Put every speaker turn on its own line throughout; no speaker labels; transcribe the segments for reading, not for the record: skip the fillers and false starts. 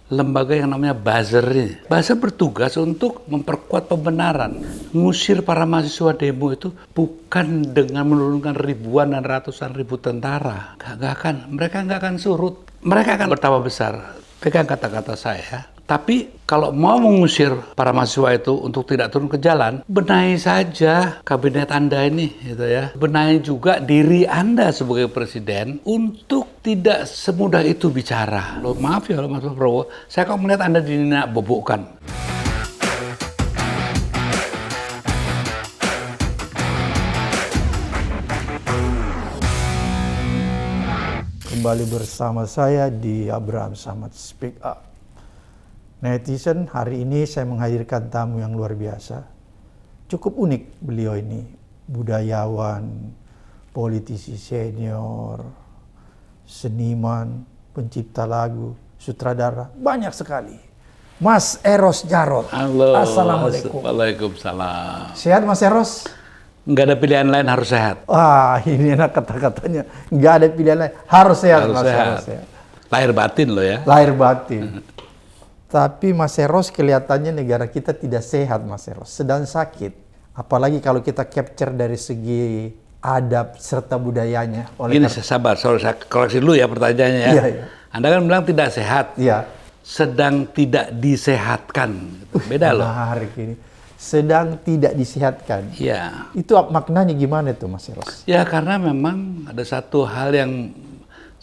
lembaga yang namanya buzzer ini. Buzzer bertugas untuk memperkuat pembenaran. Ngusir para mahasiswa demo itu bukan dengan menurunkan ribuan dan ratusan ribu tentara. Mereka nggak akan surut. Mereka akan bertambah besar. Pegang kata-kata saya. Tapi kalau mau mengusir para mahasiswa itu untuk tidak turun ke jalan, benahi saja kabinet Anda ini, gitu ya. Benahi juga diri Anda sebagai presiden untuk tidak semudah itu bicara. Loh, maaf ya Mas Prabowo, saya kok melihat Anda dininak bobokkan.
Kembali bersama saya di Abraham Samad Speak Up. Netizen, hari ini saya menghadirkan tamu yang luar biasa. Cukup unik beliau ini, budayawan, politisi senior, seniman, pencipta lagu, sutradara, banyak sekali. Mas Eros Djarot.
Halo.
Assalamualaikum.
Waalaikumsalam.
Sehat Mas Eros?
Nggak ada pilihan lain, harus sehat.
Wah, ini enak kata-katanya. Nggak ada pilihan lain, harus sehat
Harus
Mas
sehat.
Eros. Ya.
Lahir batin loh ya.
Lahir batin. Tapi Mas Eros, kelihatannya negara kita tidak sehat Mas Eros, sedang sakit. Apalagi kalau kita capture dari segi adab serta budayanya.
Gini, sabar, saya koreksi dulu ya pertanyaannya ya.
Iya, iya.
Anda kan bilang tidak sehat.
Iya.
Sedang tidak disehatkan. Beda loh.
Menarik ini. Sedang tidak disehatkan.
Iya.
Itu maknanya gimana tuh Mas Eros?
Ya karena memang ada satu hal yang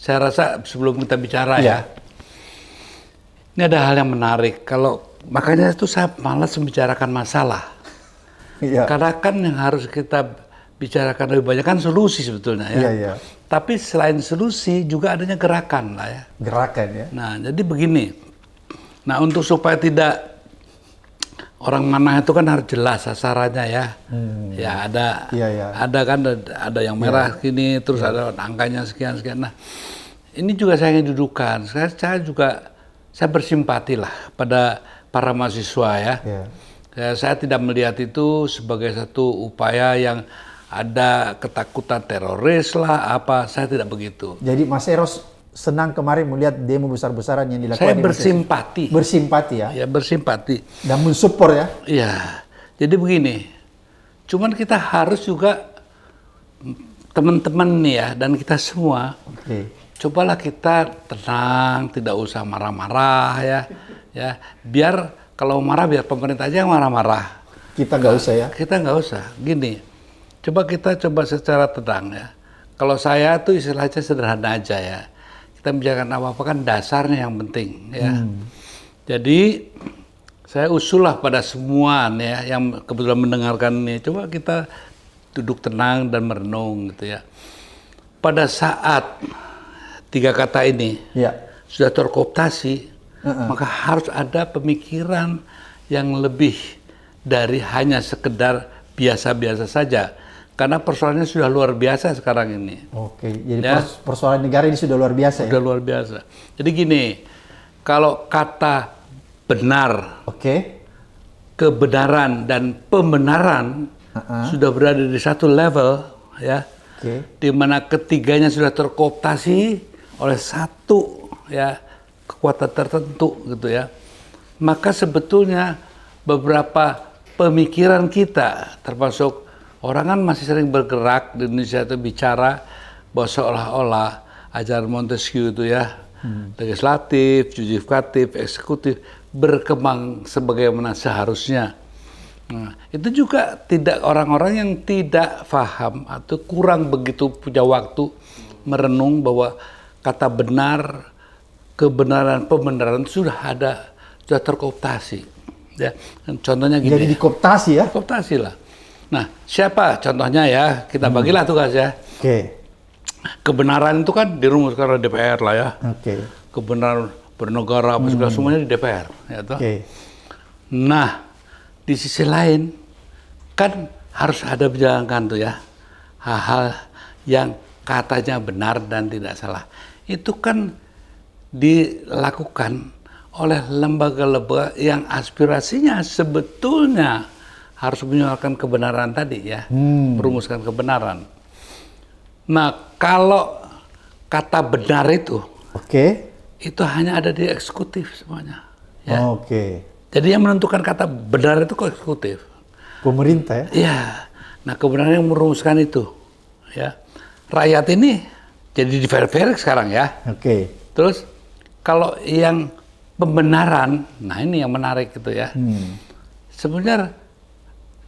saya rasa sebelum kita bicara
Iya.
ya. Ini ada hal yang menarik. Makanya itu saya malas membicarakan masalah.
Iya.
Karena kan yang harus kita bicarakan lebih banyak kan solusi sebetulnya ya.
Iya, iya.
Tapi selain solusi juga adanya gerakan lah ya.
Gerakan ya.
Nah, jadi begini. Nah, untuk supaya tidak orang mana itu kan harus jelas sasarannya ya. Ya ada,
Iya, iya.
ada kan ada yang merah gini, terus ada angkanya sekian. Nah, ini juga saya ingin dudukan. Saya bersimpati lah pada para mahasiswa ya.
Iya.
Saya tidak melihat itu sebagai satu upaya yang ada ketakutan teroris lah apa. Saya tidak begitu.
Jadi Mas Eros senang kemarin melihat demo besar-besaran yang dilakukan.
Saya
di
bersimpati.
Bersimpati ya.
Ya bersimpati.
Dan mensupport ya.
Iya, jadi begini, cuman kita harus juga teman-teman nih ya dan kita semua, cobalah kita tenang, tidak usah marah-marah ya, biar kalau marah biar pemerintah aja yang marah-marah.
Kita nggak usah ya.
Kita nggak usah, gini, kita coba secara tenang ya. Kalau saya tuh istilahnya sederhana aja ya, kita bicarakan apa-apa kan dasarnya yang penting ya. Jadi saya usullah pada semua nih ya, yang kebetulan mendengarkan ini, coba kita duduk tenang dan merenung gitu ya. Pada saat 3 kata ini sudah terkooptasi, maka harus ada pemikiran yang lebih dari hanya sekedar biasa-biasa saja. Karena persoalannya sudah luar biasa sekarang ini.
Oke, jadi persoalan negara ini sudah luar biasa
sudah luar biasa. Jadi gini, kalau kata benar, kebenaran dan pembenaran sudah berada di satu level ya, di mana ketiganya sudah terkooptasi oleh satu ya kekuatan tertentu gitu ya, maka sebetulnya beberapa pemikiran kita, termasuk orang kan masih sering bergerak di Indonesia itu bicara bahwa seolah-olah ajaran Montesquieu itu ya, legislatif, yudikatif, eksekutif berkembang sebagaimana seharusnya. Nah, itu juga tidak orang-orang yang tidak paham atau kurang begitu punya waktu merenung bahwa kata benar, kebenaran, pembenaran sudah terkooptasi. Ya, contohnya gini.
Jadi dikooptasi ya?
Kooptasi lah. Nah, siapa contohnya ya? Kita bagilah tugas ya. Kebenaran itu kan dirumuskan oleh DPR lah ya. Kebenaran bernegara apa segala semuanya di DPR. Ya, nah, di sisi lain kan harus ada menjalankan tuh ya hal-hal yang katanya benar dan tidak salah. Itu kan dilakukan oleh lembaga-lembaga yang aspirasinya sebetulnya harus menyuarakan kebenaran tadi ya, merumuskan kebenaran. Nah, kalau kata benar itu itu hanya ada di eksekutif semuanya. Ya.
Oke.
Jadi yang menentukan kata benar itu kok eksekutif.
Pemerintah ya?
Iya. Nah kebenaran yang merumuskan itu. Ya. Rakyat ini jadi diver-ver sekarang ya.
Oke.
Terus kalau yang pembenaran, nah ini yang menarik gitu ya. Sebenarnya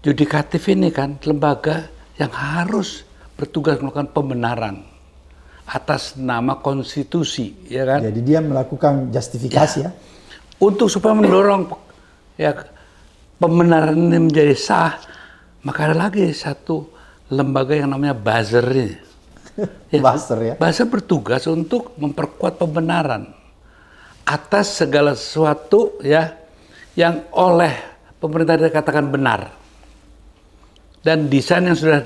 yudikatif ini kan lembaga yang harus bertugas melakukan pembenaran atas nama konstitusi, ya kan?
Jadi dia melakukan justifikasi ya?
Untuk supaya mendorong ya pembenaran ini menjadi sah, maka ada lagi satu lembaga yang namanya buzzer ini.
Ya. Buzzer ya?
Buzzer bertugas untuk memperkuat pembenaran atas segala sesuatu ya yang oleh pemerintah dikatakan benar. Dan desain yang sudah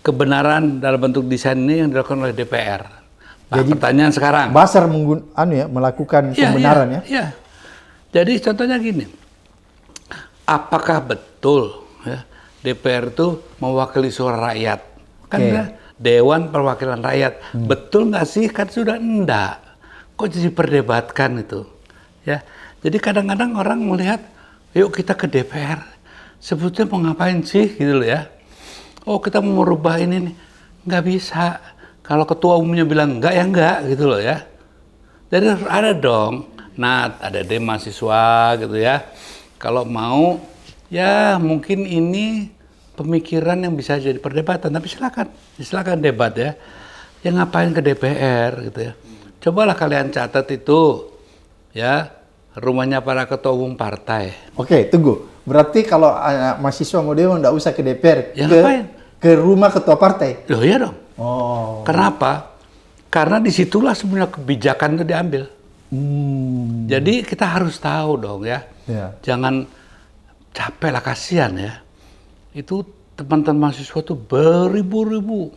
kebenaran dalam bentuk desain ini yang dilakukan oleh DPR. Nah, jadi pertanyaan sekarang.
Buzzer melakukan pembenaran ya?
Iya. Jadi contohnya gini, apakah betul ya, DPR itu mewakili suara rakyat? Kan ya, Dewan Perwakilan Rakyat. Betul nggak sih? Kan sudah enggak. Kok jadi perdebatkan itu? Ya. Jadi kadang-kadang orang melihat, yuk kita ke DPR. Sebetulnya mau ngapain sih gitu loh ya. Oh kita mau merubah ini nih. Nggak bisa. Kalau ketua umumnya bilang enggak ya enggak gitu loh ya. Jadi harus ada dong. Nah ada deh mahasiswa gitu ya. Kalau mau ya mungkin ini pemikiran yang bisa jadi perdebatan. Tapi silakan debat ya. Ya ngapain ke DPR gitu ya. Cobalah kalian catat itu ya rumahnya para ketua umum partai.
Oke, tunggu. Berarti kalau mahasiswa mau demo nggak usah ke DPR,
ya,
ke rumah ketua partai?
Loh iya dong.
Oh.
Kenapa? Karena disitulah sebenarnya kebijakan itu diambil. Jadi kita harus tahu dong ya. Jangan capek lah, kasihan ya. Itu teman-teman mahasiswa itu beribu-ribu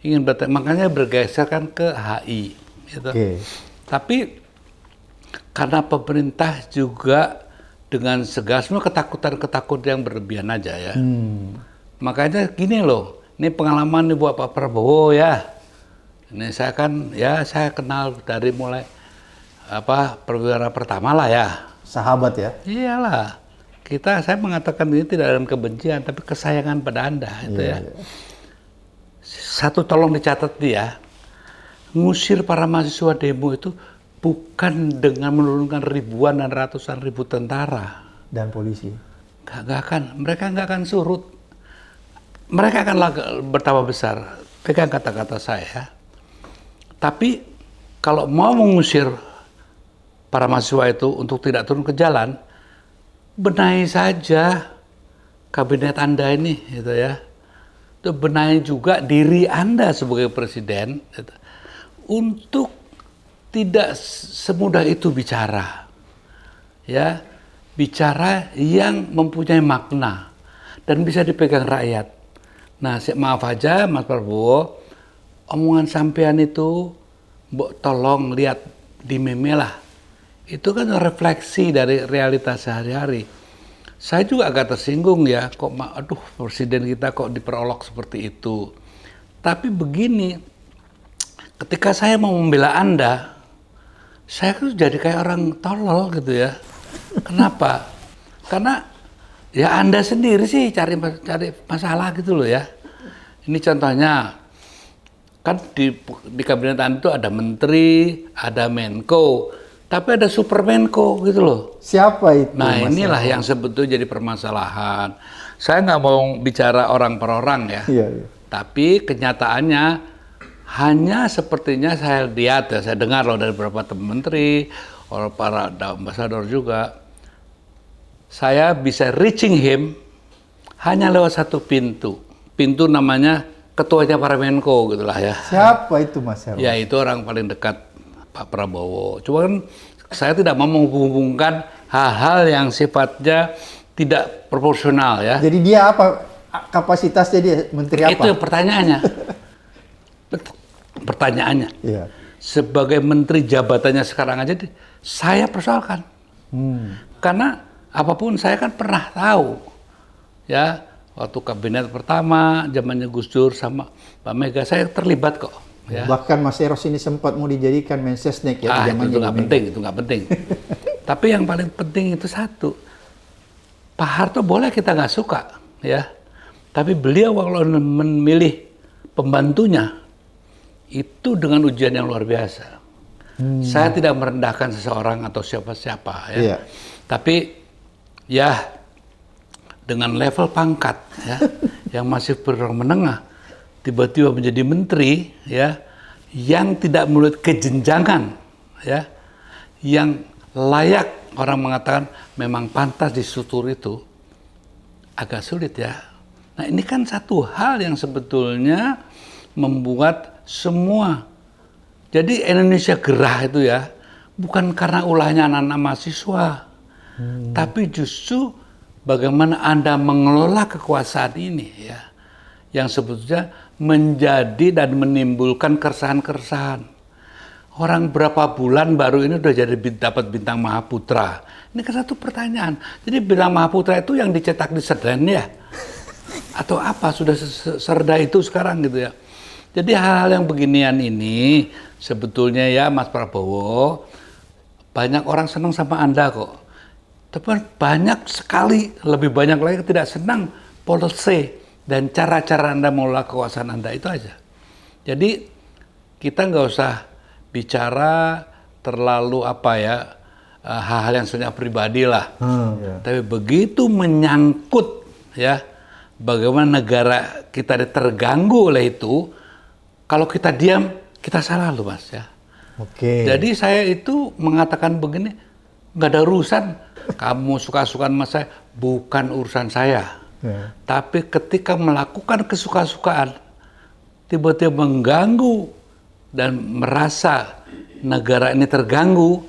ingin bertanya, makanya bergeser kan ke HI. Gitu. Tapi karena pemerintah juga dengan segas, semua ketakutan yang berlebihan aja ya. Makanya gini loh, ini pengalaman nih buat Pak Prabowo ya. Ini saya kan, ya saya kenal dari mulai perwira pertama lah ya.
Sahabat ya?
Iyalah. Saya mengatakan ini tidak dalam kebencian, tapi kesayangan pada Anda. Itu ya. Satu tolong dicatat dia, ngusir para mahasiswa demo itu bukan dengan menurunkan ribuan dan ratusan ribu tentara
dan polisi.
Mereka nggak akan surut. Mereka akan bertambah besar. Pegang kata-kata saya. Tapi kalau mau mengusir para mahasiswa itu untuk tidak turun ke jalan, benahi saja kabinet Anda ini, gitu ya. Itu benahi juga diri Anda sebagai presiden, gitu, untuk tidak semudah itu bicara, ya, bicara yang mempunyai makna dan bisa dipegang rakyat. Nah, maaf aja Mas Prabowo, omongan sampean itu, mbok tolong lihat di meme lah. Itu kan refleksi dari realitas sehari-hari. Saya juga agak tersinggung ya, kok aduh presiden kita kok diperolok seperti itu. Tapi begini, ketika saya mau membela Anda, saya tuh jadi kayak orang tolol gitu ya. Kenapa? Karena ya Anda sendiri sih cari masalah gitu loh ya. Ini contohnya, kan di kabinet Anda itu ada menteri, ada menko, tapi ada super menko gitu loh.
Siapa itu?
Nah inilah yang sebetulnya jadi permasalahan. Saya nggak mau bicara orang per orang ya. Tapi kenyataannya, hanya sepertinya saya lihat ya, saya dengar loh dari beberapa menteri, orang para ambasador juga, saya bisa reaching him hanya lewat satu pintu. Pintu namanya ketuanya para Menko gitulah ya.
Siapa itu Mas Heros?
Ya itu orang paling dekat Pak Prabowo. Cuma kan saya tidak mau menghubungkan hal-hal yang sifatnya tidak proporsional ya.
Jadi dia apa? Kapasitasnya dia menteri apa?
Itu pertanyaannya. Pertanyaannya, sebagai menteri jabatannya sekarang aja, saya persoalkan. Karena apapun saya kan pernah tahu, ya waktu kabinet pertama, zamannya Gus Dur sama Pak Mega, saya terlibat kok Ya.
Bahkan Mas Eros ini sempat mau dijadikan Mensesnek ya.
Itu nggak penting, itu nggak penting. Tapi yang paling penting itu satu, Pak Harto boleh kita nggak suka, ya. Tapi beliau kalau memilih pembantunya, itu dengan ujian yang luar biasa. Saya tidak merendahkan seseorang atau siapa-siapa, ya.
Iya.
Tapi ya dengan level pangkat, ya, yang masih menengah, tiba-tiba menjadi menteri, ya, yang tidak melalui kejenjangan, ya, yang layak orang mengatakan memang pantas di struktur itu, agak sulit ya. Nah ini kan satu hal yang sebetulnya membuat semua, jadi Indonesia gerah itu ya, bukan karena ulahnya anak-anak mahasiswa, tapi justru bagaimana Anda mengelola kekuasaan ini ya, yang sebetulnya menjadi dan menimbulkan keresahan-keresahan. Orang berapa bulan baru ini udah jadi dapat bintang Mahaputra. Ini kan satu pertanyaan. Jadi bintang Mahaputra itu yang dicetak di Seden ya? Atau apa? Sudah serda itu sekarang gitu ya. Jadi hal-hal yang beginian ini sebetulnya ya Mas Prabowo, banyak orang senang sama Anda kok. Tapi banyak sekali, lebih banyak lagi tidak senang policy dan cara-cara Anda mengelola kekuasaan Anda, itu aja. Jadi kita nggak usah bicara terlalu apa ya, hal-hal yang sebenarnya pribadi lah. Tapi begitu menyangkut ya, bagaimana negara kita terganggu oleh itu, kalau kita diam, kita salah loh Mas ya. Jadi saya itu mengatakan begini, nggak ada urusan, kamu suka-sukaan sama saya, bukan urusan saya. Tapi ketika melakukan kesuka-sukaan, tiba-tiba mengganggu dan merasa negara ini terganggu,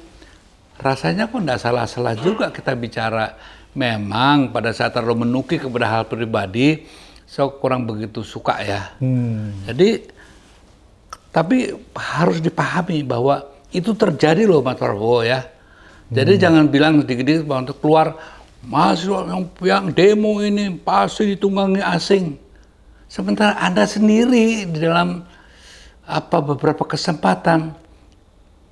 rasanya pun tidak salah-salah juga kita bicara. Memang pada saat terlalu menukik kepada hal pribadi, saya kurang begitu suka ya. Jadi, tapi harus dipahami bahwa itu terjadi loh Mas Prabowo ya. Jadi jangan bilang sedikit-sedikit bahwa untuk keluar, mahasiswa yang demo ini pasti ditunggangi asing. Sementara Anda sendiri di dalam beberapa kesempatan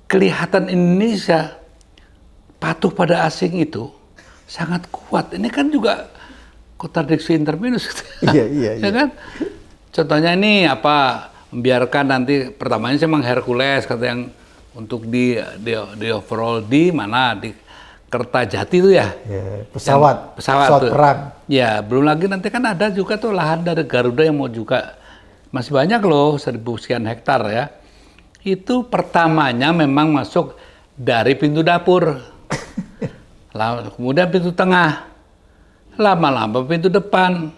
kelihatan Indonesia patuh pada asing itu sangat kuat. Ini kan juga kontradiksi interminus.
Iya.
Ya kan? Contohnya ini membiarkan nanti pertamanya memang Hercules kata yang untuk di overall di mana di Kertajati itu ya.
Pesawat
tuh.
perang.
Ya, belum lagi nanti kan ada juga tuh lahan dari Garuda yang mau juga. Masih banyak loh, 1.000 sekian hektar ya. Itu pertamanya memang masuk dari pintu dapur. Kemudian pintu tengah. Lama-lama pintu depan.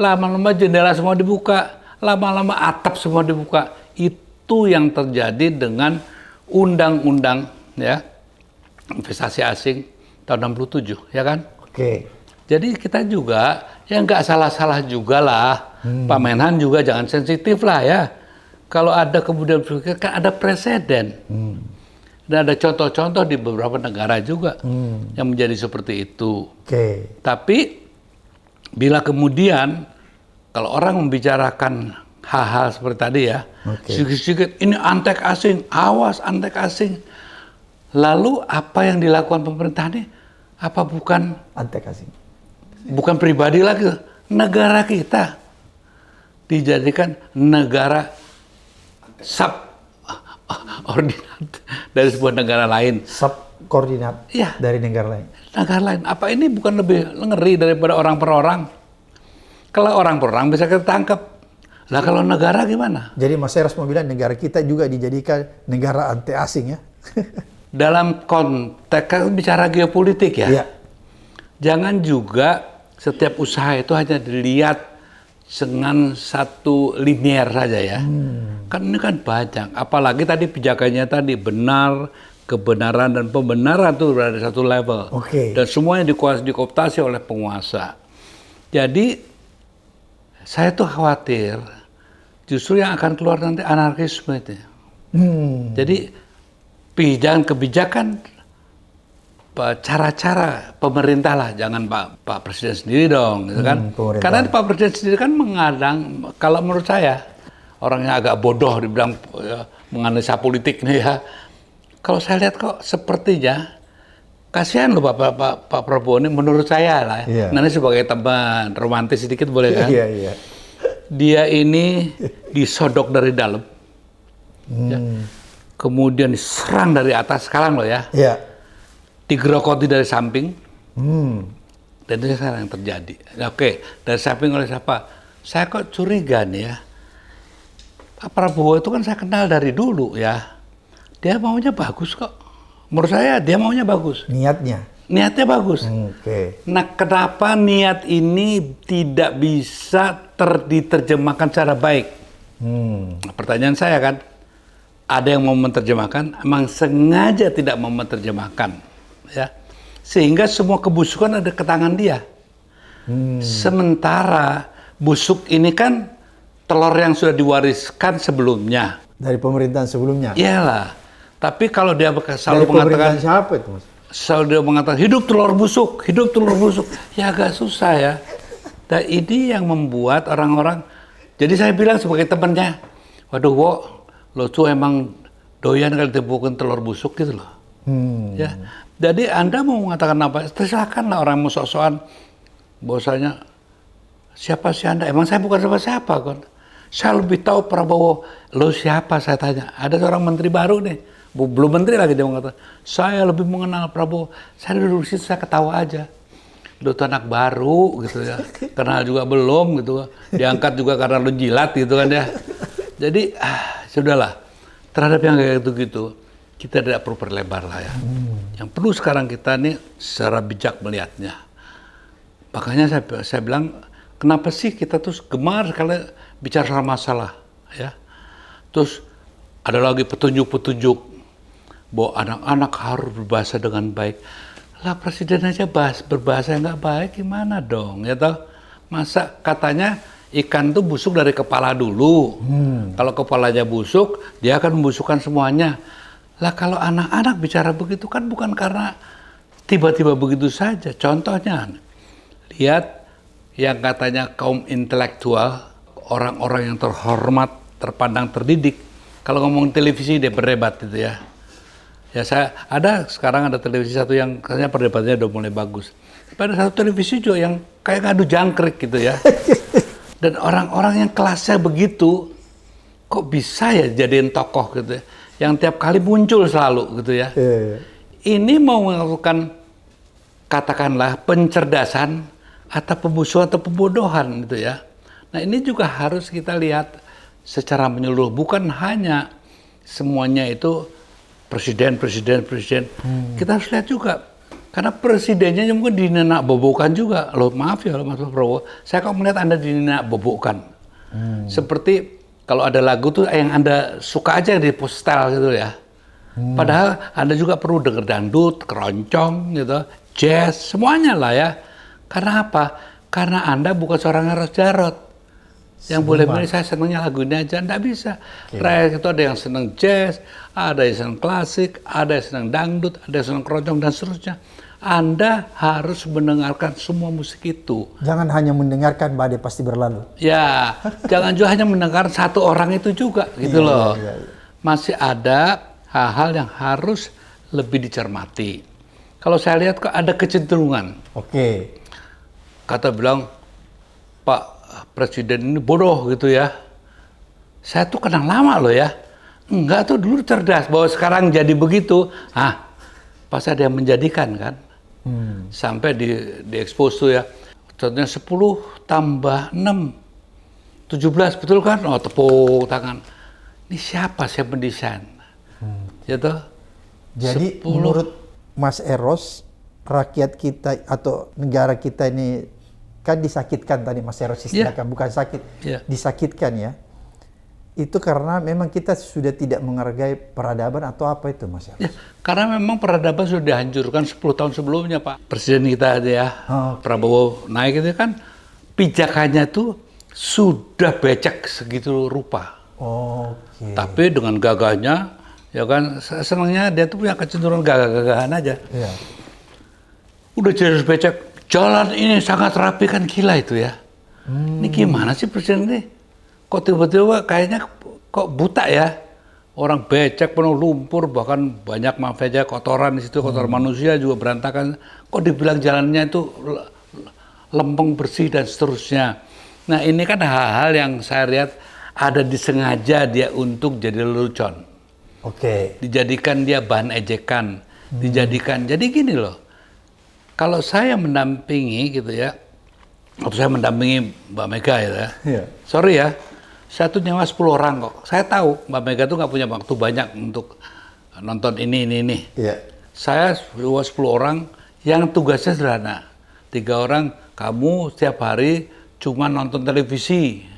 Lama-lama jendela semua dibuka. Lama-lama atap semua dibuka. Itu yang terjadi dengan undang-undang ya, investasi asing tahun 67, ya kan? Jadi kita juga, ya nggak salah-salah juga lah. Pak Menhan juga jangan sensitif lah ya. Kalau ada kemudian kan ada presiden. Dan ada contoh-contoh di beberapa negara juga yang menjadi seperti itu. Tapi bila kemudian kalau orang membicarakan hal-hal seperti tadi ya, sedikit-sedikit ini antek asing, awas antek asing. Lalu apa yang dilakukan pemerintah ini? Apa bukan
antek asing?
Bukan pribadi lagi, negara kita dijadikan negara subordinat dari sebuah negara lain.
Subkoordinat
ya,
dari negara lain.
Negara lain. Apa ini bukan lebih ngeri daripada orang per orang? Kalau orang per orang bisa kita tangkap. Lah kalau negara gimana?
Jadi Mas Eros mau bilang negara kita juga dijadikan negara anti asing ya?
Dalam konteks bicara geopolitik ya. Jangan juga setiap usaha itu hanya dilihat dengan satu linear saja ya. Kan ini kan banyak. Apalagi tadi pijakannya tadi benar, kebenaran dan pembenaran itu berada di satu level. Dan semuanya dikooptasi oleh penguasa. Jadi saya tuh khawatir justru yang akan keluar nanti anarkisme itu. Jadi kebijakan cara-cara pemerintah lah, jangan Pak Presiden sendiri dong, gitu kan? Karena Pak Presiden sendiri kan mengadang, kalau menurut saya, orangnya agak bodoh dibilang ya, menganalisa politik nih ya. Kalau saya lihat kok sepertinya kasihan loh Pak Prabowo ini menurut saya lah.
Iya.
Nanti sebagai teman romantis sedikit boleh kan?
Iya, iya.
Dia ini disodok dari dalam, ya. Kemudian diserang dari atas sekarang loh ya.
Iya.
Digerogoti dari samping. Dan itu sekarang yang terjadi. Oke, dari samping oleh siapa? Saya kok curiga nih ya. Pak Prabowo itu kan saya kenal dari dulu ya. Dia maunya bagus kok. Menurut saya dia maunya bagus.
Niatnya.
Niatnya bagus.
Oke.
Nah, kenapa niat ini tidak bisa diterjemahkan secara baik? Nah, pertanyaan saya kan, ada yang mau menerjemahkan, emang sengaja tidak mau menerjemahkan, ya, sehingga semua kebusukan ada ke tangan dia. Sementara busuk ini kan telur yang sudah diwariskan sebelumnya.
Dari pemerintahan sebelumnya.
Iyalah. Tapi kalau dia
Dari
selalu mengatakan,
pemerintahan siapa itu, Mas?
selalu dia mengatakan hidup telur busuk, ya agak susah ya. Dan ini yang membuat orang-orang, jadi saya bilang sebagai temannya, waduh Wo, lo tuh emang doyan kali dibukin telur busuk gitu loh. Ya, jadi Anda mau mengatakan apa? Silakanlah orang mau sok-sokan, bahwasanya siapa sih Anda? Emang saya bukan siapa-siapa kan? Saya lebih tahu Prabowo. Lo siapa? Saya tanya. Ada seorang menteri baru nih, belum menteri lagi dia mengatakan, saya lebih mengenal Prabowo. Saya duduk di situ saya ketawa aja. Lo tuh anak baru gitu ya, kenal juga belum gitu. Diangkat juga karena lo jilat gitu kan ya. Jadi sudahlah. Terhadap yang kayak gitu-gitu, kita tidak perlu perlebar lah ya. Yang perlu sekarang kita nih secara bijak melihatnya. Makanya saya bilang, kenapa sih kita tuh gemar sekali bicara soal masalah, ya. Terus ada lagi petunjuk-petunjuk bahwa anak-anak harus berbahasa dengan baik. Lah presiden aja berbahasa yang nggak baik, gimana dong, ya toh? Masa katanya ikan tuh busuk dari kepala dulu. Kalau kepalanya busuk, dia akan membusukkan semuanya. Lah kalau anak-anak bicara begitu kan bukan karena tiba-tiba begitu saja. Contohnya, lihat yang katanya kaum intelektual, orang-orang yang terhormat, terpandang, terdidik. Kalau ngomong televisi dia berdebat gitu ya. Ya sekarang ada televisi satu yang katanya perdebatannya udah mulai bagus. Tapi ada satu televisi juga yang kayak ngadu jangkrik gitu ya. Dan orang-orang yang kelasnya begitu, kok bisa ya jadiin tokoh gitu ya. Yang tiap kali muncul selalu gitu ya. Ini mau melakukan katakanlah pencerdasan atau pembusuhan atau pembodohan gitu ya. Nah ini juga harus kita lihat secara menyeluruh, bukan hanya semuanya itu presiden. Kita harus lihat juga, karena presidennya mungkin dinenak bobokan juga. Loh maaf ya Mas Prabowo, saya kok melihat Anda dinenak bobokan. Seperti kalau ada lagu tuh yang Anda suka aja di postal gitu ya. Padahal Anda juga perlu denger dangdut, keroncong gitu, jazz, semuanya lah ya. Karena apa? Karena Anda bukan seorang Eros Jarot. Yang boleh milih saya senangnya lagu ini aja, enggak bisa. Rakyat itu ada yang senang jazz, ada yang senang klasik, ada yang senang dangdut, ada yang senang keroncong dan seterusnya. Anda harus mendengarkan semua musik itu.
Jangan hanya mendengarkan badai pasti berlalu.
Ya, jangan juga hanya mendengar satu orang itu juga gitu loh. Masih ada hal-hal yang harus lebih dicermati. Kalau saya lihat kok ada kecenderungan. Kata bilang, Pak Presiden ini bodoh gitu ya. Saya tuh kenal lama loh ya. Enggak tuh dulu cerdas, bahwa sekarang jadi begitu. Pas ada yang menjadikan kan. Sampai di expose tuh ya. Contohnya 10 tambah 6. 17, betul kan? Oh tepuk tangan. Ini siapa sih yang mendesain? Ya toh?
Jadi menurut Mas Eros, rakyat kita atau negara kita ini kan disakitkan tadi Mas Eros istilahkan, bukan sakit, disakitkan ya. Itu karena memang kita sudah tidak menghargai peradaban atau apa itu Mas Eros?
Ya, karena memang peradaban sudah dihancurkan 10 tahun sebelumnya Pak. Presiden kita aja ya, Prabowo naik itu kan pijakannya tuh sudah becek segitu rupa. Tapi dengan gagahnya, ya kan senangnya dia tuh punya kecenderungan gagah-gagahan aja. Udah jelas becek. Jalan ini sangat rapi kan, gila itu ya. Ini gimana sih presiden ini? Kok tiba-tiba kayaknya kok buta ya? Orang becek penuh lumpur, bahkan banyak maaf aja kotoran di situ, kotoran manusia juga berantakan. Kok dibilang jalannya itu lempeng bersih dan seterusnya. Nah ini kan hal-hal yang saya lihat ada disengaja dia untuk jadi lelucon.
Oke.
Dijadikan dia bahan ejekan, dijadikan. Jadi gini loh, kalau saya mendampingi gitu ya, waktu saya mendampingi Mbak Mega ya, sorry ya, saya tuh nyawa 10 orang kok. Saya tahu Mbak Mega tuh nggak punya waktu banyak untuk nonton ini.
Iya.
Saya 10 orang yang tugasnya sederhana. 3 orang, kamu setiap hari cuma nonton televisi.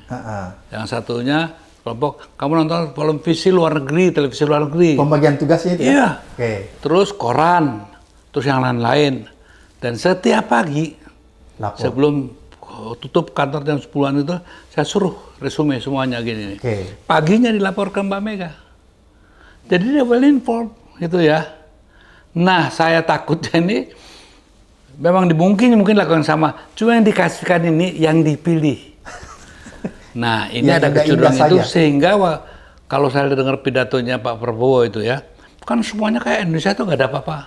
Yang satunya kelompok, kamu nonton televisi luar negeri, televisi luar negeri.
Pembagian tugasnya itu ya?
Iya.
Oke.
Terus koran, terus yang lain-lain. Dan setiap pagi,
Lapor.
sebelum tutup kantor jam 10-an itu, saya suruh resume semuanya gini. Paginya dilaporkan Mbak Mega. Jadi dia well informed gitu ya. Nah, saya takutnya ini memang mungkin lakukan sama. Cuma yang dikasihkan ini yang dipilih. Nah, ini ada kecenderungan itu sehingga kalau saya dengar pidatonya Pak Prabowo itu ya, kan semuanya kayak Indonesia itu nggak ada apa-apa.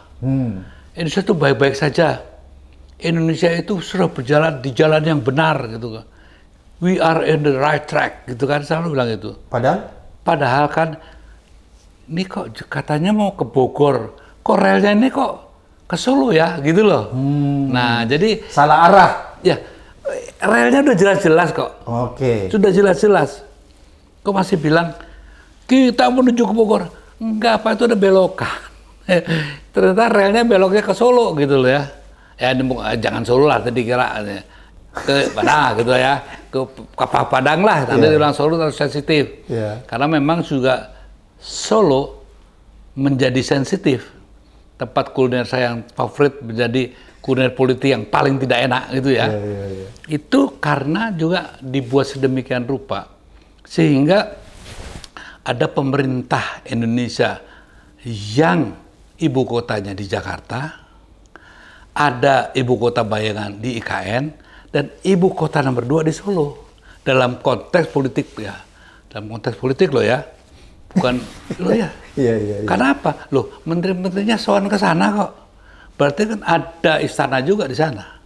Indonesia itu baik-baik saja. Indonesia itu sudah berjalan di jalan yang benar gitu kan. We are in the right track gitu kan, selalu bilang itu. Padahal kan ini kok katanya mau ke Bogor, kok relnya ini kok ke Solo ya gitu loh. Nah jadi
salah arah.
Ya relnya udah jelas-jelas kok.
Oke.
Sudah jelas-jelas. Kok masih bilang kita menuju ke Bogor? Enggak, apa itu ada belokan. Ternyata relnya beloknya ke Solo gitu loh ya. Ya jangan Solo lah tadi kira ke Padang gitu ya, ke Padang lah. Nanti bilang Solo terlalu sensitif. Karena memang juga Solo menjadi sensitif. Tempat kuliner saya yang favorit menjadi kuliner politik yang paling tidak enak gitu ya. Itu karena juga dibuat sedemikian rupa sehingga ada pemerintah Indonesia yang ibu kotanya di Jakarta, ada ibu kota bayangan di IKN, dan ibu kota nomor 2 di Solo. Dalam konteks politik ya, dalam konteks politik loh ya, bukan loh ya. Karena apa? Loh, menteri-menterinya sowan ke sana kok. Berarti kan ada istana juga di sana.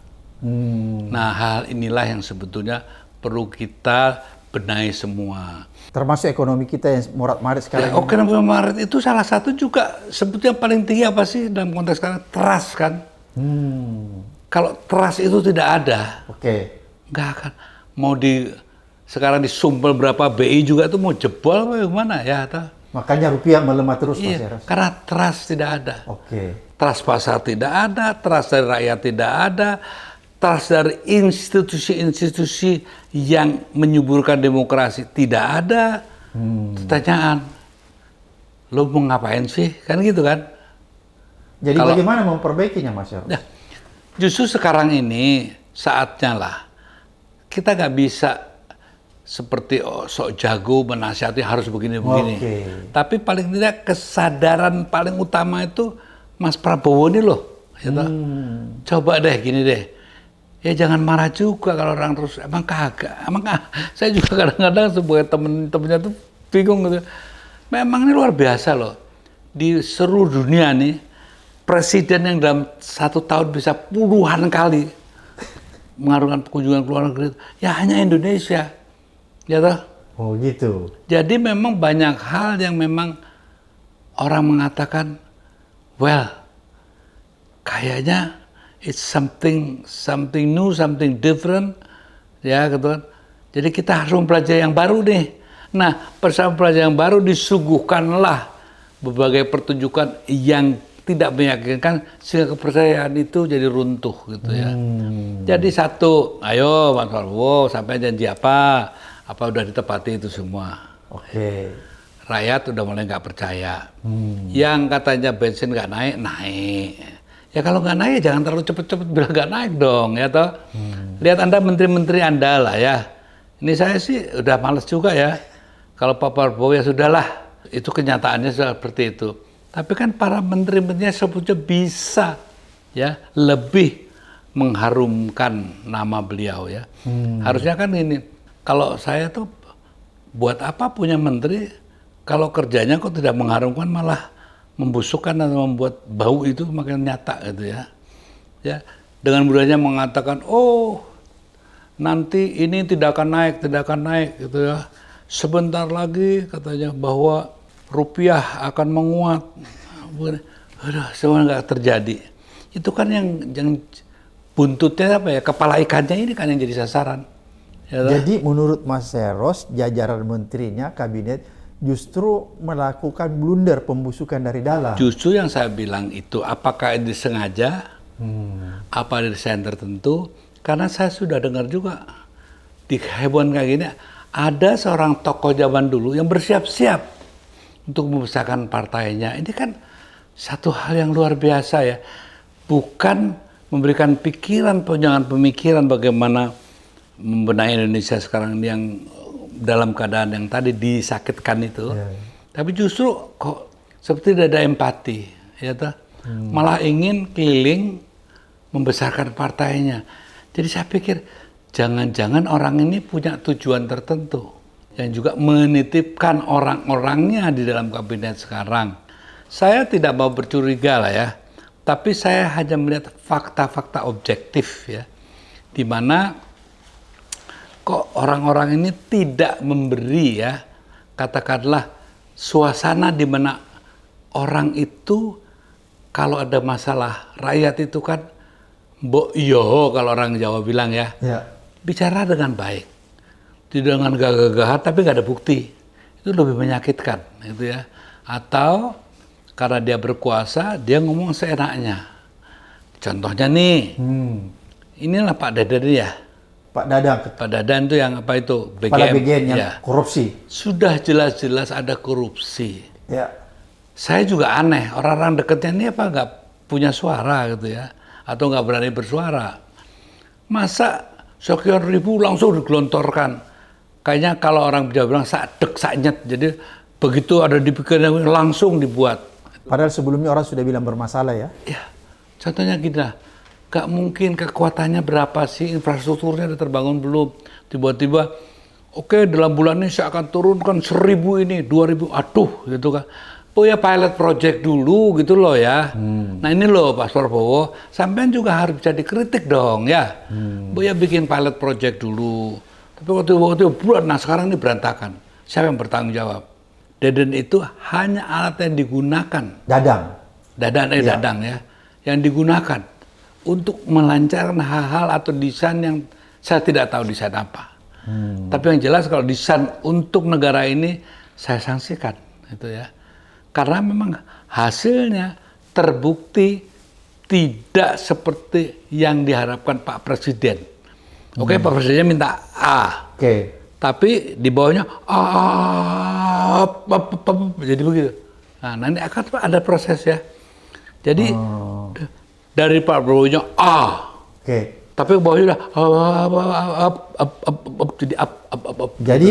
Nah, hal inilah yang sebetulnya perlu kita benahi semua.
Termasuk ekonomi kita yang morat-marit sekarang.
Ekonomi morat itu salah satu juga sebetulnya paling tinggi apa sih dalam konteks sekarang? Trust kan. Kalau trust itu tidak ada, nggak akan mau sekarang disumpel berapa BI juga itu mau jebol bagaimana ya?
Makanya rupiah melemah terus, Mas Eros.
Karena trust tidak ada. Trust pasar tidak ada, trust dari rakyat tidak ada, trust dari institusi-institusi yang menyuburkan demokrasi tidak ada. Pertanyaan, lo mau ngapain sih? Kan gitu kan?
Jadi bagaimana memperbaikinya, Mas Eros?
Ya, justru sekarang ini saatnya lah. Kita nggak bisa seperti sok jago menasihati harus begini-begini. Tapi paling tidak kesadaran paling utama itu Mas Prabowo ini loh. Gitu. Coba deh gini deh. Ya jangan marah juga kalau orang terus emang kagak. Saya juga kadang-kadang sebagai temen-temennya tuh bingung gitu. Memang ini luar biasa loh. Di seluruh dunia nih, presiden yang dalam 1 tahun bisa puluhan kali mengadakan kunjungan ke luar negeri, ya hanya Indonesia. Ya toh?
Oh gitu.
Jadi memang banyak hal yang memang orang mengatakan, well, kayaknya it's something new, something different, ya gitu kan. Jadi kita harus mempelajari yang baru nih. Nah, bersama pelajaran yang baru disuguhkanlah berbagai pertunjukan yang tidak meyakinkan sehingga kepercayaan itu jadi runtuh gitu ya. Jadi satu, ayo Mas Prabowo sampai janji apa udah ditepati itu semua. Rakyat udah mulai nggak percaya. Yang katanya bensin nggak naik, naik. Ya kalau nggak naik jangan terlalu cepet-cepet bilang nggak naik dong ya toh. Lihat Anda menteri-menteri Anda lah ya. Ini saya sih udah males juga ya. Kalau Pak Prabowo ya sudahlah, itu kenyataannya seperti itu. Tapi kan para menteri-menterinya sebetulnya bisa ya lebih mengharumkan nama beliau ya. Harusnya kan ini, kalau saya tuh buat apa punya menteri kalau kerjanya kok tidak mengharumkan, malah membusukkan atau membuat bau itu makin nyata gitu ya. Ya, dengan mudahnya mengatakan, oh nanti ini tidak akan naik gitu ya. Sebentar lagi katanya bahwa rupiah akan menguat. Aduh, semua nggak terjadi. Itu kan yang buntutnya apa ya, kepala ikannya ini kan yang jadi sasaran. Ya,
jadi menurut Mas Eros, jajaran menterinya, kabinet justru melakukan blunder pembusukan dari dalam.
Justru yang saya bilang itu, apakah ini sengaja, apa ada desain tertentu? Karena saya sudah dengar juga di hebohan kayak gini, ada seorang tokoh zaman dulu yang bersiap-siap untuk membesarkan partainya. Ini kan satu hal yang luar biasa ya. Bukan memberikan pikiran, jangan pemikiran bagaimana membenahi Indonesia sekarang yang dalam keadaan yang tadi disakitkan itu, tapi justru kok seperti tidak ada empati, ya toh? Malah ingin keliling membesarkan partainya. Jadi saya pikir jangan-jangan orang ini punya tujuan tertentu yang juga menitipkan orang-orangnya di dalam kabinet sekarang. Saya tidak mau bercuriga lah ya, tapi saya hanya melihat fakta-fakta objektif ya, di mana kok orang-orang ini tidak memberi ya, katakanlah suasana di mana orang itu kalau ada masalah, rakyat itu kan mbok iyo kalau orang Jawa bilang ya, bicara dengan baik, tidak dengan gagah-gagahan tapi nggak ada bukti, itu lebih menyakitkan gitu ya. Atau karena dia berkuasa dia ngomong seenaknya. Contohnya nih, inilah Pak Dadan ya.
Pak Dadan.
Pak Dadan itu yang apa itu? BGM.
Kepala BGM yang
ya.
korupsi.
Sudah jelas-jelas ada korupsi.
Ya.
Saya juga aneh, orang-orang dekatnya ini apa nggak punya suara gitu ya, atau nggak berani bersuara. Masa sekian ribu langsung digelontorkan. Kayaknya kalau orang Jawa bilang sadek saknyet, jadi begitu ada di pikirannya langsung dibuat.
Padahal sebelumnya orang sudah bilang bermasalah ya.
Ya, contohnya gini lah. Gak mungkin kekuatannya berapa sih, infrastrukturnya udah terbangun belum, tiba-tiba oke, dalam bulan ini saya akan turunkan 1000 ini, 2000, aduh gitu kan. Oh ya pilot project dulu gitu loh ya. Nah ini loh Pak Prabowo, sampean juga harus bisa dikritik dong ya. Oh ya bikin pilot project dulu. Tapi waktu bulan, nah sekarang ini berantakan. Siapa yang bertanggung jawab? Dadan itu hanya alat yang digunakan.
Dadang
Ya. Yang digunakan untuk melancarkan hal-hal atau desain yang saya tidak tahu desain apa. Tapi yang jelas kalau desain untuk negara ini saya sanksikan, itu ya. Karena memang hasilnya terbukti tidak seperti yang diharapkan Pak Presiden. Oke, Pak Presiden minta A. Tapi di bawahnya jadi begitu. Nah, nanti akan ada proses ya. Jadi dari Pak Prabowo-nya tapi bawahnya udah jadi up.
Jadi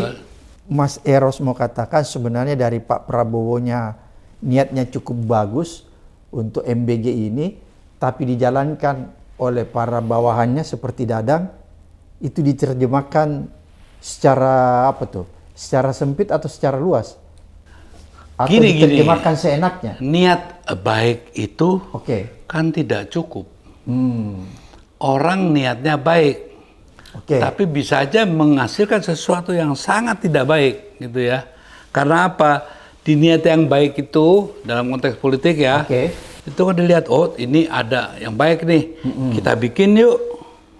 Mas Eros mau katakan sebenarnya dari Pak Prabowo-nya niatnya cukup bagus untuk MBG ini, tapi dijalankan oleh para bawahannya seperti Dadang itu diterjemahkan secara apa tuh? Secara sempit atau secara luas? Atau diterjemahkan seenaknya?
Niat baik itu kan tidak cukup. Orang niatnya baik, tapi bisa aja menghasilkan sesuatu yang sangat tidak baik, gitu ya. Karena apa? Di niat yang baik itu dalam konteks politik ya, itu kan dilihat, oh ini ada yang baik nih, kita bikin yuk,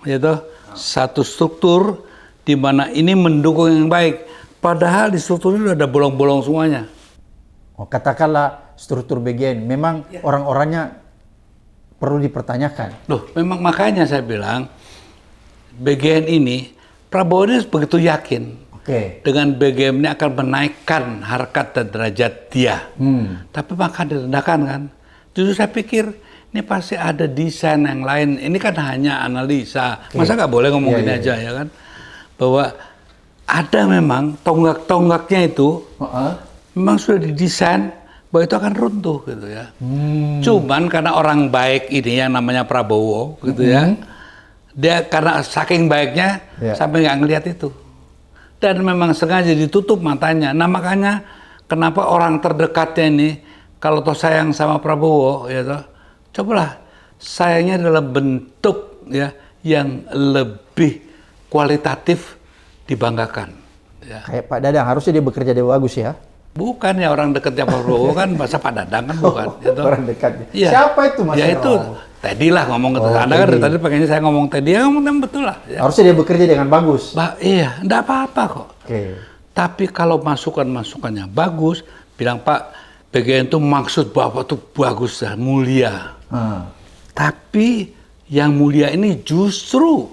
gitu. Satu struktur di mana ini mendukung yang baik. Padahal di struktur itu ada bolong-bolong semuanya.
Katakanlah struktur BGN, memang orang-orangnya perlu dipertanyakan.
Loh, memang makanya saya bilang BGN ini Prabowo ini begitu yakin dengan BGN ini akan menaikkan harkat dan derajat dia. Tapi maka direndahkan kan. Justru saya pikir ini pasti ada desain yang lain. Ini kan hanya analisa. Masa nggak boleh ngomong gini aja ya kan? Bahwa ada memang tonggak-tonggaknya itu memang sudah didesain bahwa itu akan runtuh gitu ya. Cuman karena orang baik ini yang namanya Prabowo gitu ya, dia karena saking baiknya sampai nggak ngelihat itu. dan memang sengaja ditutup matanya. Nah makanya kenapa orang terdekatnya ini kalau toh sayang sama Prabowo, ya toh, cobalah sayangnya dalam bentuk ya yang lebih kualitatif dibanggakan. Ya.
Kayak Pak Dadang, harusnya dia bekerja dia bagus ya.
Bukan ya orang dekatnya Pak Prabowo kan bahasa Pak Dadang kan bukan. Ya toh.
Orang dekatnya.
Ya.
Siapa itu Mas
Ya
Eros?
itu Teddy lah ngomong gitu. Anda kan dari tadi pengennya saya ngomong Teddy, ya ngomong betul lah. Ya.
Harusnya dia bekerja dengan bagus.
Iya, enggak apa-apa kok.
Oke.
Tapi kalau masukan-masukannya bagus, bilang Pak, BGN itu maksud Bapak tuh bagus dan mulia. Tapi yang mulia ini justru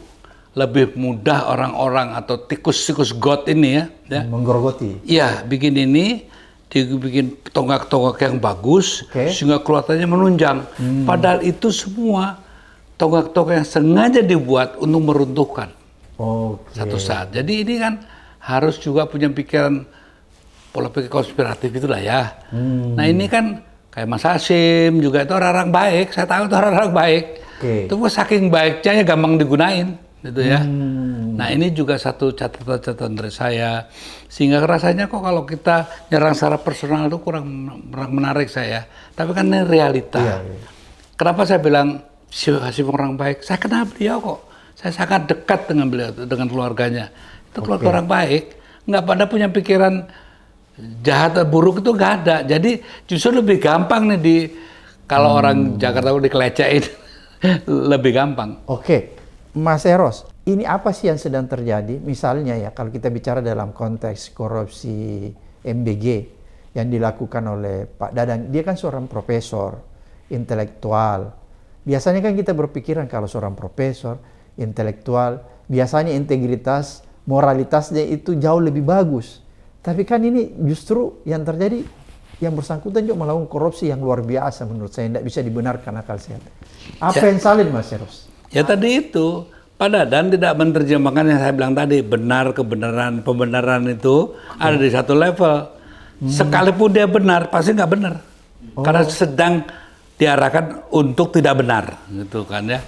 lebih mudah orang-orang atau tikus-tikus got ini ya.
Menggerogoti.
Iya, bikin ini, dibikin tonggak-tonggak yang bagus, sehingga kelihatannya menunjang. Padahal itu semua tonggak-tonggak yang sengaja dibuat untuk meruntuhkan satu saat. Jadi ini kan harus juga punya pikiran pola pikir konspiratif itulah ya. Nah ini kan kayak Mas Hasyim juga itu orang-orang baik. Saya tahu itu orang-orang baik. Itu saking baiknya ya gampang digunain, gitu ya. Nah ini juga satu catatan dari saya. Sehingga rasanya kok kalau kita nyerang secara personal itu kurang menarik saya. Tapi kan ini realita. Kenapa saya bilang Hasyim orang baik? Saya kenal beliau kok. Saya sangat dekat dengan beliau, dengan keluarganya. Itu keluarga orang baik. Nggak pada punya pikiran jahat atau buruk itu nggak ada. Jadi justru lebih gampang nih kalau orang Jakarta dikelecehin. Lebih gampang.
Oke, Mas Eros, ini apa sih yang sedang terjadi? Misalnya ya, kalau kita bicara dalam konteks korupsi MBG yang dilakukan oleh Pak Dadang, dia kan seorang profesor, intelektual. Biasanya kan kita berpikiran kalau seorang profesor, intelektual, biasanya integritas, moralitasnya itu jauh lebih bagus. Tapi kan ini justru yang terjadi, yang bersangkutan juga melakukan korupsi yang luar biasa menurut saya, tidak bisa dibenarkan akal sehat. Apa yang salin Mas Eros?
Ya tadi itu, Pak Dadan tidak menerjemahkan yang saya bilang tadi, benar, kebenaran, pembenaran itu ada di satu level. Sekalipun dia benar, pasti nggak benar. Karena sedang diarahkan untuk tidak benar, gitu kan ya.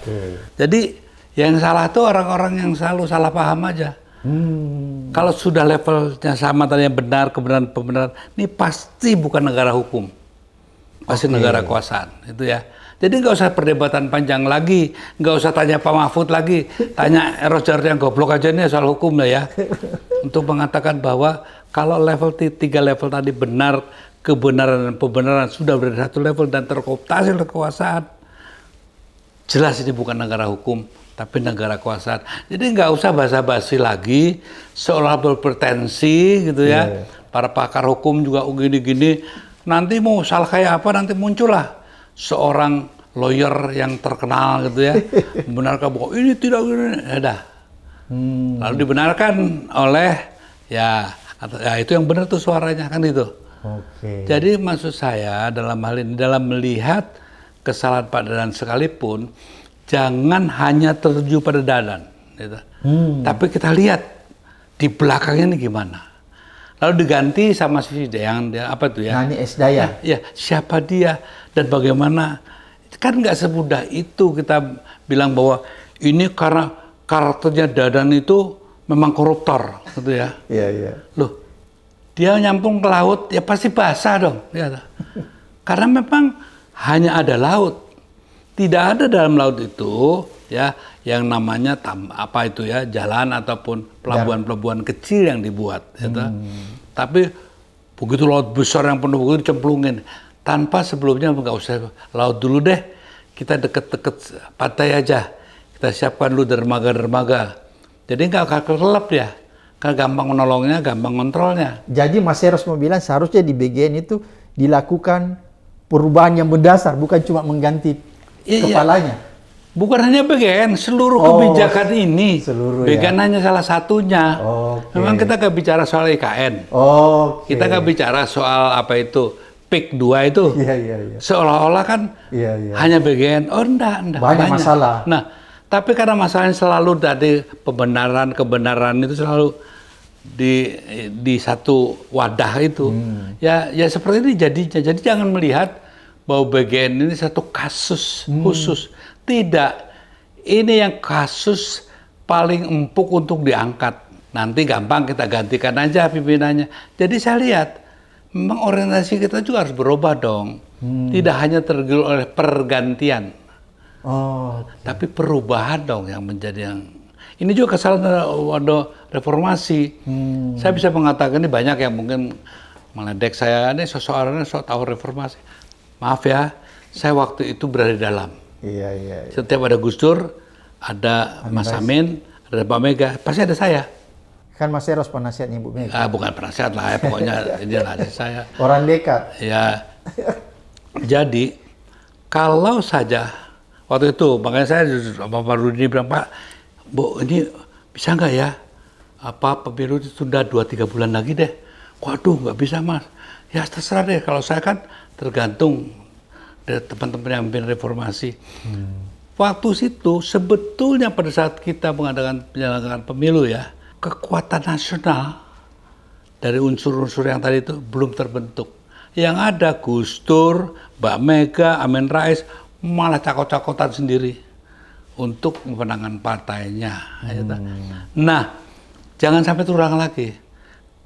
Jadi yang salah itu orang-orang yang selalu salah paham aja. Kalau sudah levelnya sama tadi yang benar, kebenaran, pembenaran, ini pasti bukan negara hukum, pasti negara kekuasaan, itu ya. Jadi nggak usah perdebatan panjang lagi, nggak usah tanya Pak Mahfud lagi, tanya Eros Jarod yang goblok aja ini soal hukum lah ya. Untuk mengatakan bahwa kalau level 3 level tadi benar, kebenaran dan pembenaran sudah berada di satu level dan terkooptasi oleh kekuasaan, jelas ini bukan negara hukum, tapi negara kekuasaan. Jadi nggak usah basa-basi lagi, seolah berpretensi gitu ya. Para pakar hukum juga gini-gini, nanti mau salah kayak apa nanti muncullah seorang lawyer yang terkenal gitu ya, membenarkan bahwa ini tidak gini, ya dah. Lalu dibenarkan oleh ya itu yang benar tuh suaranya kan itu. Jadi maksud saya dalam hal ini, dalam melihat kesalahan Pak Dadan sekalipun, jangan hanya tertuju pada Dadan, gitu. Tapi kita lihat di belakangnya ini gimana. Lalu diganti sama si yang apa tuh ya?
Nani Esdaya.
Ya, siapa dia dan bagaimana? Kan nggak semudah itu kita bilang bahwa ini karena karakternya Dadan itu memang koruptor, gitu ya. Loh, dia nyampung ke laut, ya pasti basah dong. Ya. Karena memang hanya ada laut. Tidak ada dalam laut itu ya yang namanya apa itu ya, jalan ataupun pelabuhan-pelabuhan kecil yang dibuat. Ya. Tapi begitu laut besar yang penuh begitu cemplungin. Tanpa sebelumnya nggak usah laut dulu deh, kita deket-deket pantai aja, kita siapkan dulu dermaga-dermaga, jadi nggak kelelep ya, kan gampang menolongnya, gampang kontrolnya.
Jadi Mas Eros mau bilang seharusnya di BGN itu dilakukan perubahan yang mendasar, bukan cuma mengganti kepalanya.
Bukan hanya BGN, seluruh kebijakan ini. BGN hanya salah satunya. Memang kita nggak bicara soal IKN, kita nggak bicara soal apa itu. PIK 2 itu seolah-olah kan hanya BGN. Enggak.
Banyak masalah.
Nah, tapi karena masalahnya selalu tadi kebenaran itu selalu di satu wadah itu. Ya seperti ini jadinya. Jadi jangan melihat bahwa BGN ini satu kasus khusus. Tidak. Ini yang kasus paling empuk untuk diangkat. Nanti gampang kita gantikan aja pimpinannya. Jadi saya lihat, memang orientasi kita juga harus berubah dong. Tidak hanya tergiur oleh pergantian. Tapi perubahan dong yang menjadi yang... Ini juga kesalahan waktu reformasi. Saya bisa mengatakan ini banyak yang mungkin meledek saya, ini seseorang sok tahu reformasi. Maaf ya, saya waktu itu berada di dalam.
Iya.
Setiap ada Gus Dur, ada Mas Amin, ada Pak Mega, pasti ada saya.
Kan Mas Eros penasihatnya Ibu Mega.
Bukan penasihat lah ya, pokoknya ini lah saya.
Orang dekat.
Ya. Jadi kalau saja waktu itu, makanya saya Pak Rudi bilang, Pak, Bu, ini bisa nggak ya? Pemilu ditunda 2-3 bulan lagi deh. Waduh, nggak bisa Mas. Ya terserah deh. Kalau saya kan tergantung dari teman-teman yang mimpin reformasi. Waktu itu sebetulnya pada saat kita mengadakan penyelenggaraan pemilu ya, kekuatan nasional dari unsur-unsur yang tadi itu belum terbentuk. Yang ada Gus Dur, Mbak Mega, Amin Rais malah cakot-cakotan sendiri untuk memenangkan partainya. Nah, jangan sampai terulang lagi.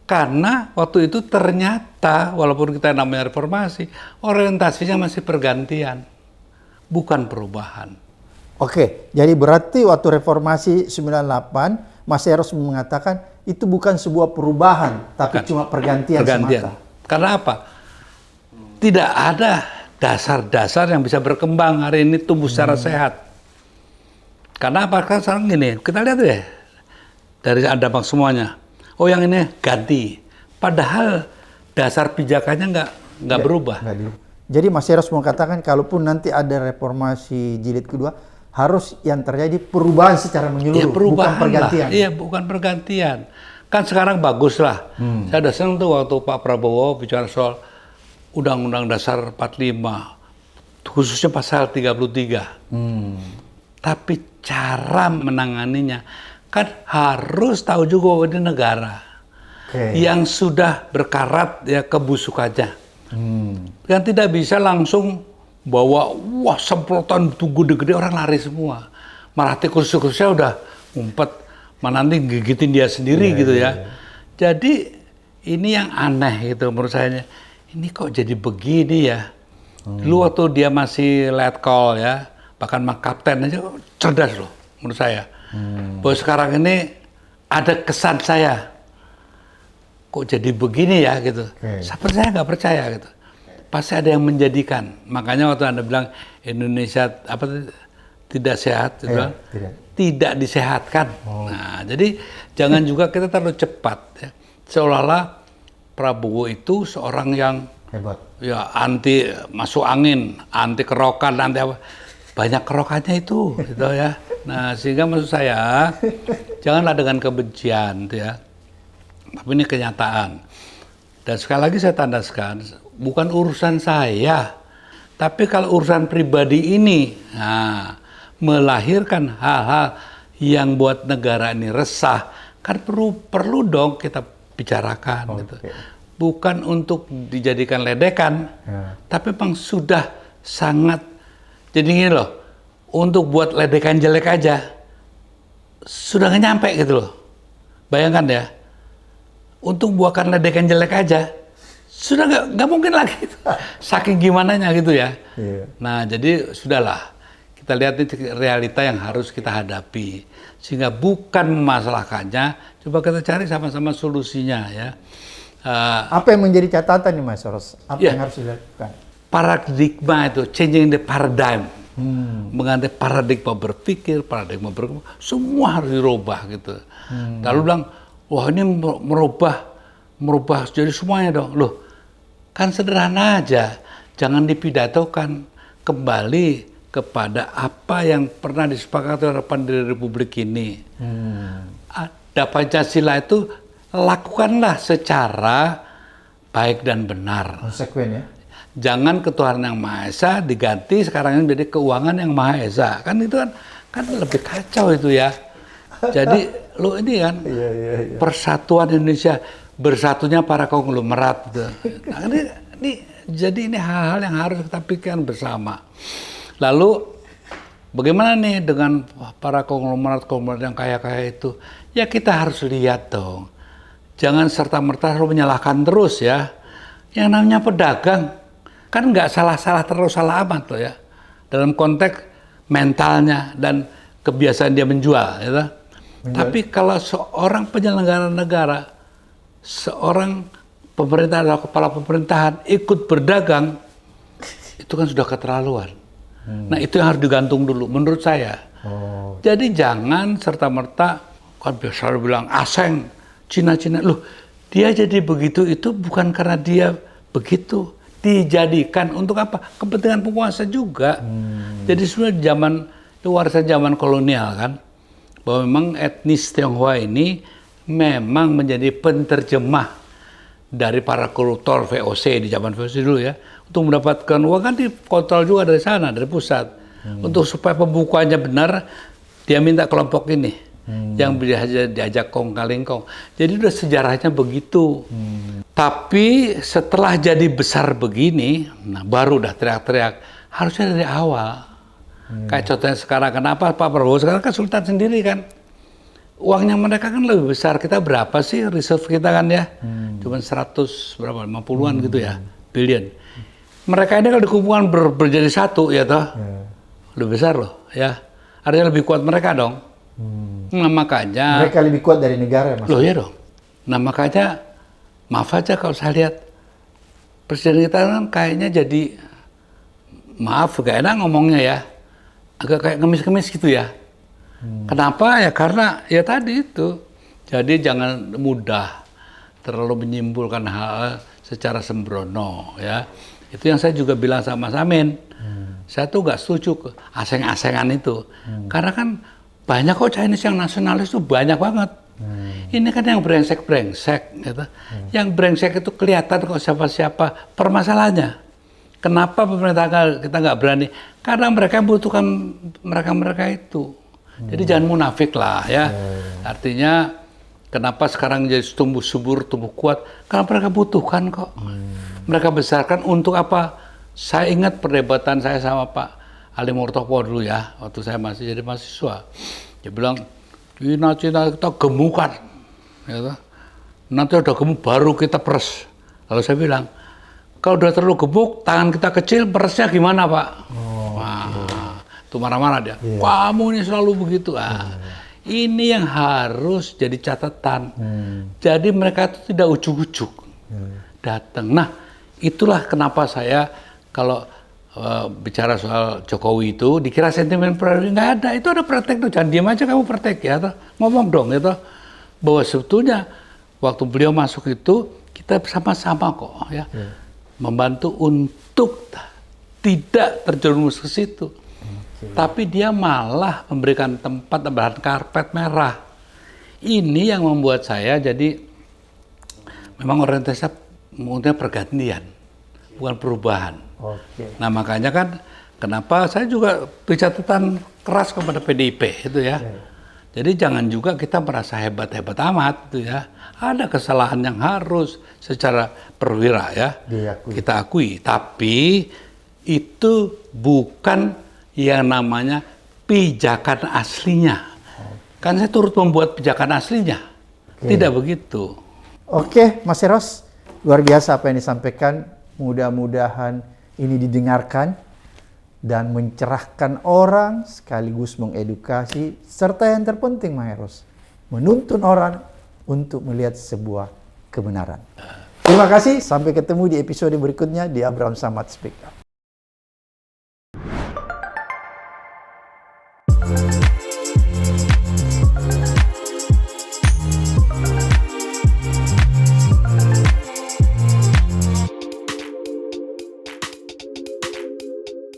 Karena waktu itu ternyata walaupun kita namanya reformasi, orientasinya masih pergantian, bukan perubahan.
Oke, jadi berarti waktu reformasi 98, Mas Eros mengatakan itu bukan sebuah perubahan, tapi cuma pergantian semata.
Karena apa? Tidak ada dasar-dasar yang bisa berkembang hari ini tumbuh secara sehat. Karena apa? Kan sekarang gini, kita lihat deh dari Anda bang semuanya. Oh yang ini ganti. Padahal dasar pijakannya nggak berubah.
Jadi Mas Eros mau katakan kalaupun nanti ada reformasi jilid kedua, harus yang terjadi perubahan secara menyeluruh, bukan pergantian.
Iya, bukan pergantian. Kan sekarang bagus lah. Saya udah senang tuh waktu Pak Prabowo bicara soal Undang-Undang Dasar 45, khususnya pasal 33. Tapi cara menanganinya, kan harus tahu juga bahwa ini negara yang sudah berkarat ya kebusukannya. Yang tidak bisa langsung bawa semprotan itu gede-gede orang lari semua. Malah tikus-tikusnya udah ngumpet, mana nanti gigitin dia sendiri gitu ya. Jadi ini yang aneh gitu menurut saya. Ini kok jadi begini ya? Dulu waktu dia masih letkol ya, bahkan kapten aja cerdas loh menurut saya. Bahwa sekarang ini ada kesan saya kok jadi begini ya gitu. Saya nggak percaya gitu. Pasti ada yang menjadikan. Makanya waktu Anda bilang Indonesia tidak sehat, tidak disehatkan. Nah, jadi jangan juga kita terlalu cepat ya. Seolah-olah Prabowo itu seorang yang
hebat.
Ya anti masuk angin, anti kerokan, anti apa. Banyak kerokannya itu gitu ya. Nah, sehingga maksud saya janganlah dengan kebencian gitu ya. Tapi ini kenyataan. Dan sekali lagi saya tandaskan, bukan urusan saya. Tapi kalau urusan pribadi ini, melahirkan hal-hal yang buat negara ini resah, kan perlu dong kita bicarakan gitu. Bukan untuk dijadikan ledekan, tapi memang sudah sangat, jadi gini loh, untuk buat ledekan jelek aja, sudah nggak nyampe gitu loh. Bayangkan ya, untuk buatkan ledekan jelek aja, sudah nggak mungkin lagi. Saking gimananya gitu ya. Nah jadi sudahlah, kita lihat ini realita yang harus kita hadapi. Sehingga bukan memasalahkannya, coba kita cari sama-sama solusinya ya.
Apa yang menjadi catatan nih Mas Eros? Apa yang harus dilakukan?
Paradigma itu, changing the paradigm. Mengganti paradigma berpikir, paradigma berkembang, semua harus dirubah gitu. Lalu bilang, wah ini merubah jadi semuanya dong. Loh, kan sederhana aja. Jangan dipidatokan, kembali kepada apa yang pernah disepakati oleh pendiri Republik ini. Ada Pancasila itu, lakukanlah secara baik dan benar.
Konsekuen ya. Jangan
ketuhanan yang Maha Esa diganti sekarang ini menjadi keuangan yang Maha Esa. Kan itu kan lebih kacau itu ya. Jadi lo ini kan persatuan Indonesia, bersatunya para konglomerat gitu. Nah, jadi ini hal-hal yang harus kita pikirkan bersama. Lalu bagaimana nih dengan para konglomerat yang kaya-kaya itu? Ya kita harus lihat dong. Jangan serta-merta menyalahkan terus ya. Yang namanya pedagang, kan nggak salah-salah terus salah amat loh ya. Dalam konteks mentalnya dan kebiasaan dia menjual. Ya. Tapi kalau seorang penyelenggara negara, seorang pemerintah atau kepala pemerintahan ikut berdagang, itu kan sudah keterlaluan. Nah itu yang harus digantung dulu menurut saya. Jadi jangan serta-merta, kan biasa bilang asing, Cina-Cina, loh dia jadi begitu itu bukan karena dia begitu, dijadikan untuk apa? Kepentingan penguasa juga. Jadi sebenarnya zaman, itu warisan zaman kolonial kan, bahwa memang etnis Tionghoa ini memang menjadi penterjemah dari para koruptor VOC di zaman VOC dulu ya, untuk mendapatkan uang kan dikontrol juga dari sana, dari pusat. Untuk supaya pembukuannya benar, dia minta kelompok ini yang diajak kong kaling kong. Jadi udah sejarahnya begitu. Tapi setelah jadi besar begini, nah baru udah teriak-teriak. Harusnya dari awal. Kayak contohnya sekarang, kenapa Pak Prabowo sekarang kan sultan sendiri kan? Uangnya mereka kan lebih besar. Kita berapa sih reserve kita kan ya? Cuman 100 berapa, 50-an gitu ya, billion. Mereka ini kalau dikumpulkan berjadi satu ya toh, lebih besar loh ya. Artinya lebih kuat mereka dong. Nah makanya.
Mereka lebih kuat dari negara Mas.
Loh ya dong. Nah makanya, maaf aja kalau saya lihat presiden kita kan kayaknya jadi, maaf gak enak ngomongnya ya, agak kayak ngemis-ngemis gitu ya. Kenapa ya? Karena ya tadi itu. Jadi jangan mudah terlalu menyimpulkan hal secara sembrono ya. Itu yang saya juga bilang sama Samin. Saya tuh gak setuju aseng-asengan itu. Karena kan banyak kok Chinese yang nasionalis tuh banyak banget. Ini kan yang brengsek-brengsek gitu. Yang brengsek itu kelihatan kok siapa-siapa. Permasalahannya, kenapa pemerintah kita nggak berani? Karena mereka membutuhkan mereka-mereka itu. Jadi jangan munafik lah ya. Artinya kenapa sekarang jadi tumbuh subur, tumbuh kuat? Karena mereka butuhkan kok. Mereka besarkan untuk apa? Saya ingat perdebatan saya sama Pak Ali Murtopo dulu ya, waktu saya masih jadi mahasiswa. Dia bilang, Cina kita gemukan. Ya, nanti udah gemuk baru kita peres. Lalu saya bilang, kalau udah terlalu gemuk, tangan kita kecil, peresnya gimana Pak? Wah, itu marah-marah dia. Kamu ini selalu begitu. Ini yang harus jadi catatan. Jadi mereka itu tidak ujuk-ujuk datang. Nah, itulah kenapa saya kalau bicara soal Jokowi itu dikira sentimen prioritas, nggak ada. Itu ada praktek tuh, jangan diam aja kamu praktek ya, toh. Ngomong dong ya toh, bahwa sebetulnya waktu beliau masuk itu kita sama-sama kok ya, membantu untuk tidak terjerumus ke situ. Tapi dia malah memberikan tempat tambahan karpet merah. Ini yang membuat saya jadi memang orientasinya mungkin pergantian, bukan perubahan. Nah makanya kan kenapa saya juga beri catatan keras kepada PDIP itu ya. Jadi jangan juga kita merasa hebat-hebat amat itu ya. Ada kesalahan yang harus secara perwira ya kita akui. Tapi itu bukan yang namanya pijakan aslinya. Kan saya turut membuat pijakan aslinya. Tidak begitu.
Oke, Mas Eros, luar biasa apa yang disampaikan. Mudah-mudahan ini didengarkan dan mencerahkan orang, sekaligus mengedukasi, serta yang terpenting, Mas Eros, menuntun orang untuk melihat sebuah kebenaran. Terima kasih, sampai ketemu di episode berikutnya di Abraham Samad Speak Up.